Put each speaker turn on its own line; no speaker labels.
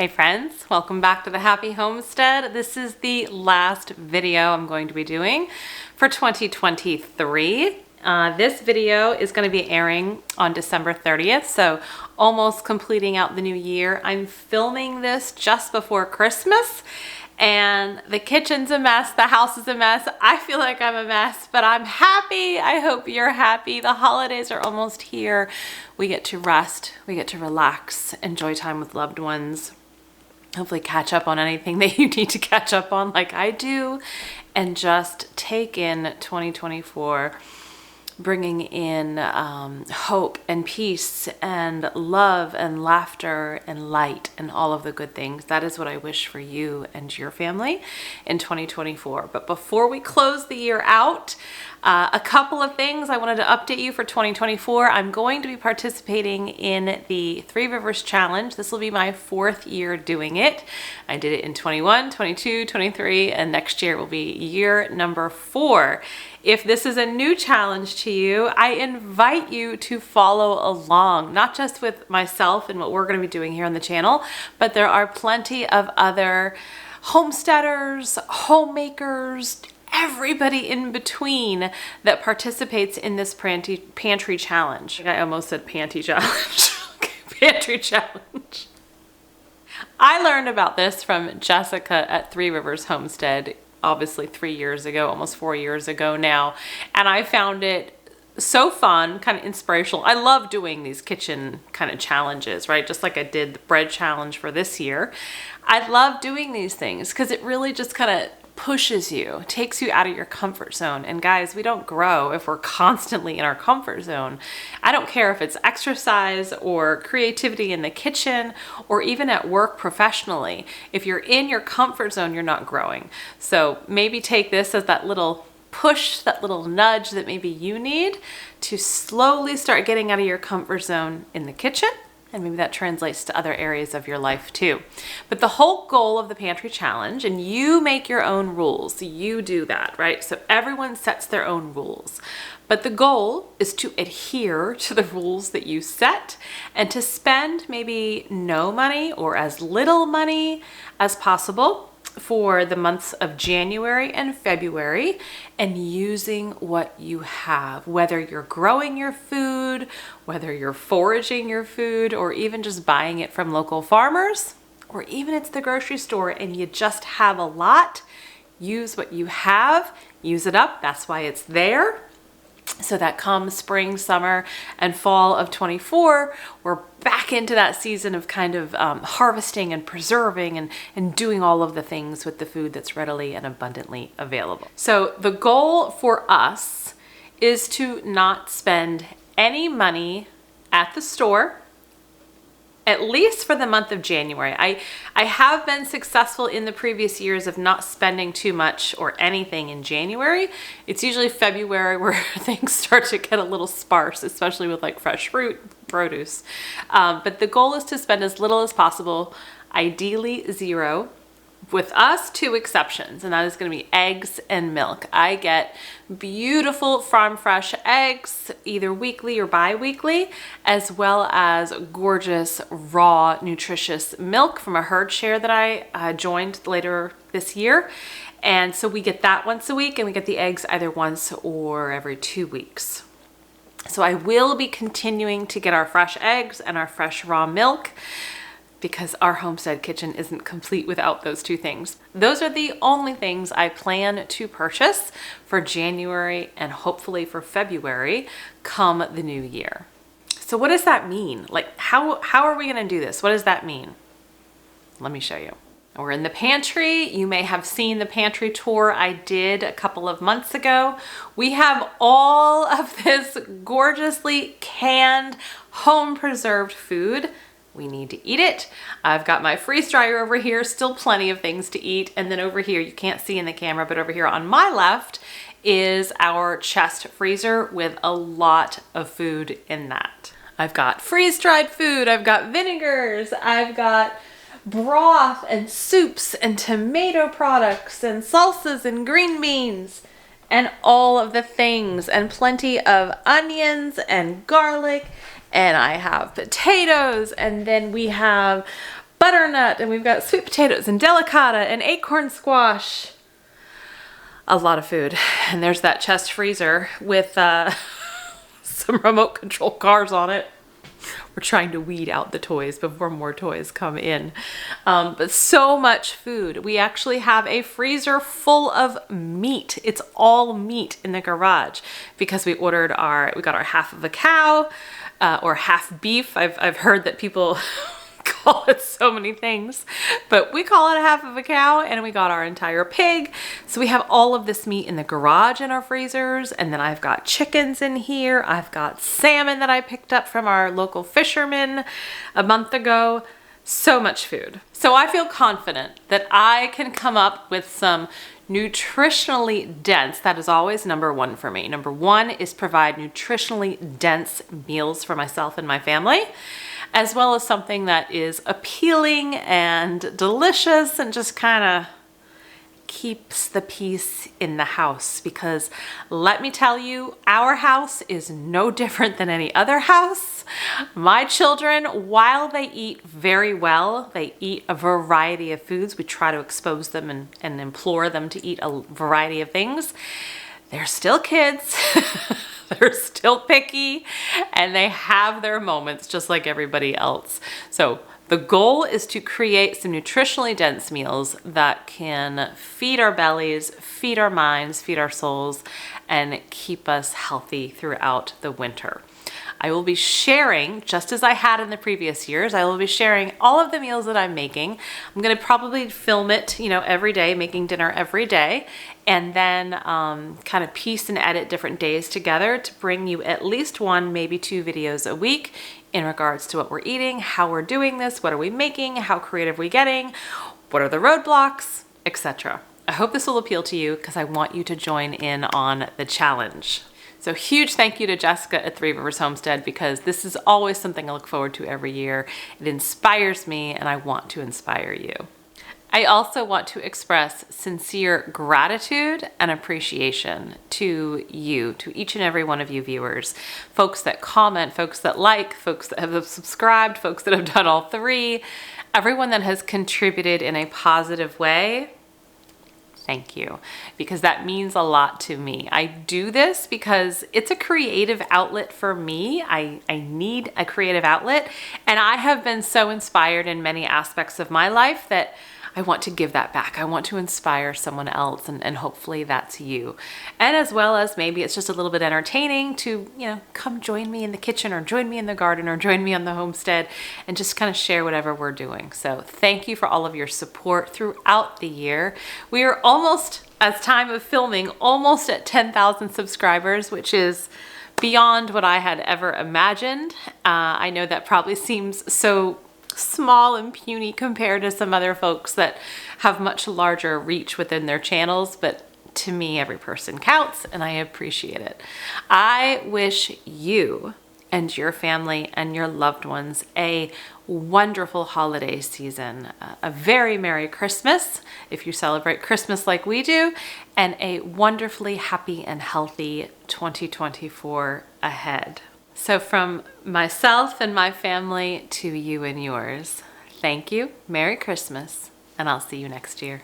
Hey friends, welcome back to the Happy Homestead. This is the last video I'm going to be doing for 2023. This video is going to be airing on December 30th, so almost completing out the new year. I'm filming this just before Christmas, and the kitchen's a mess, the house is a mess. I feel like I'm a mess, but I'm happy. I hope you're happy. The holidays are almost here. We get to rest, we get to relax, enjoy time with loved ones, hopefully catch up on anything that you need to catch up on like I do, and just take in 2024, bringing in hope and peace and love and laughter and light and all of the good things. That is what I wish for you and your family in 2024. But before we close the year out, a couple of things I wanted to update you for 2024. I'm going to be participating in the Three Rivers Challenge. This will be my 4th year doing it. I did it in 21, 22, 23, and next year will be year number 4. If this is a new challenge to you, I invite you to follow along, not just with myself and what we're going to be doing here on the channel, but there are plenty of other homesteaders, homemakers, everybody in between that participates in this pantry challenge. I almost said panty challenge. Pantry challenge. I learned about this from Jessica at Three Rivers Homestead, obviously 3 years ago, almost 4 years ago now, and I found it so fun, kind of inspirational. I love doing these kitchen kind of challenges, right? Just like I did the bread challenge for this year. I love doing these things because it really just kind of pushes you, takes you out of your comfort zone. And guys, we don't grow if we're constantly in our comfort zone. I don't care if it's exercise or creativity in the kitchen or even at work professionally. If you're in your comfort zone, you're not growing. So maybe take this as that little push, that little nudge that maybe you need to slowly start getting out of your comfort zone in the kitchen. And maybe that translates to other areas of your life too. But the whole goal of the Pantry Challenge, and you make your own rules, you do that, right? So everyone sets their own rules. But the goal is to adhere to the rules that you set and to spend maybe no money or as little money as possible for the months of January and February, and using what you have, whether you're growing your food, whether you're foraging your food, or even just buying it from local farmers, or even it's the grocery store and you just have a lot. Use what you have, use it up. That's why it's there. So that come spring, summer, and fall of 24, we're back into that season of kind of harvesting and preserving and doing all of the things with the food that's readily and abundantly available. So the goal for us is to not spend any money at the store, at least for the month of January. I have been successful in the previous years of not spending too much or anything in January. It's usually February where things start to get a little sparse, especially with like fresh fruit, produce. But the goal is to spend as little as possible, ideally zero, with us 2 exceptions, and that is going to be eggs and milk. I get beautiful farm fresh eggs either weekly or bi-weekly, as well as gorgeous raw nutritious milk from a herd share that I joined later this year. And so we get that once a week, and we get the eggs either once or every 2 weeks. So I will be continuing to get our fresh eggs and our fresh raw milk, because our homestead kitchen isn't complete without those 2 things. Those are the only things I plan to purchase for January and hopefully for February come the new year. So what does that mean? Like, how are we gonna do this? What does that mean? Let me show you. We're in the pantry. You may have seen the pantry tour I did a couple of months ago. We have all of this gorgeously canned, home preserved food. We need to eat it. I've got my freeze dryer over here, still plenty of things to eat. And then over here, you can't see in the camera, but over here on my left is our chest freezer with a lot of food in that. I've got freeze-dried food, I've got vinegars, I've got broth and soups and tomato products and salsas and green beans and all of the things, and plenty of onions and garlic, and I have potatoes, and then we have butternut, and we've got sweet potatoes and delicata and acorn squash. A lot of food. And there's that chest freezer with some remote control cars on it. We're trying to weed out the toys before more toys come in. But so much food. We actually have a freezer full of meat. It's all meat in the garage because we got our half of a cow or half beef. I've heard that people call it so many things, but we call it a half of a cow, and we got our entire pig. So we have all of this meat in the garage in our freezers, and then I've got chickens in here. I've got salmon that I picked up from our local fisherman a month ago. So much food. So I feel confident that I can come up with some nutritionally dense, that is always number one for me. Number one is provide nutritionally dense meals for myself and my family, as well as something that is appealing and delicious and just kind of keeps the peace in the house. Because let me tell you, our house is no different than any other house. My children, while they eat very well, they eat a variety of foods. We try to expose them and implore them to eat a variety of things. They're still kids. They're still picky, and they have their moments just like everybody else. So the goal is to create some nutritionally dense meals that can feed our bellies, feed our minds, feed our souls, and keep us healthy throughout the winter. I will be sharing, just as I had in the previous years, I will be sharing all of the meals that I'm making. I'm going to probably film it, every day, making dinner every day, and then kind of piece and edit different days together to bring you at least one, maybe two videos a week in regards to what we're eating, how we're doing this, what are we making, how creative are we getting, what are the roadblocks, etc. I hope this will appeal to you because I want you to join in on the challenge. So huge thank you to Jessica at Three Rivers Homestead, because this is always something I look forward to every year. It inspires me, and I want to inspire you. I also want to express sincere gratitude and appreciation to you, to each and every one of you viewers, folks that comment, folks that like, folks that have subscribed, folks that have done all three, everyone that has contributed in a positive way. Thank you, because that means a lot to me. I do this because it's a creative outlet for me. I need a creative outlet, and I have been so inspired in many aspects of my life that I want to give that back. I want to inspire someone else, and hopefully that's you. And as well as maybe it's just a little bit entertaining to, come join me in the kitchen or join me in the garden or join me on the homestead and just kind of share whatever we're doing. So thank you for all of your support throughout the year. We are almost, as time of filming, almost at 10,000 subscribers, which is beyond what I had ever imagined. I know that probably seems so small and puny compared to some other folks that have much larger reach within their channels, but to me, every person counts, and I appreciate it. I wish you and your family and your loved ones a wonderful holiday season, a very Merry Christmas if you celebrate Christmas like we do, and a wonderfully happy and healthy 2024 ahead. So from myself and my family to you and yours, thank you, Merry Christmas, and I'll see you next year.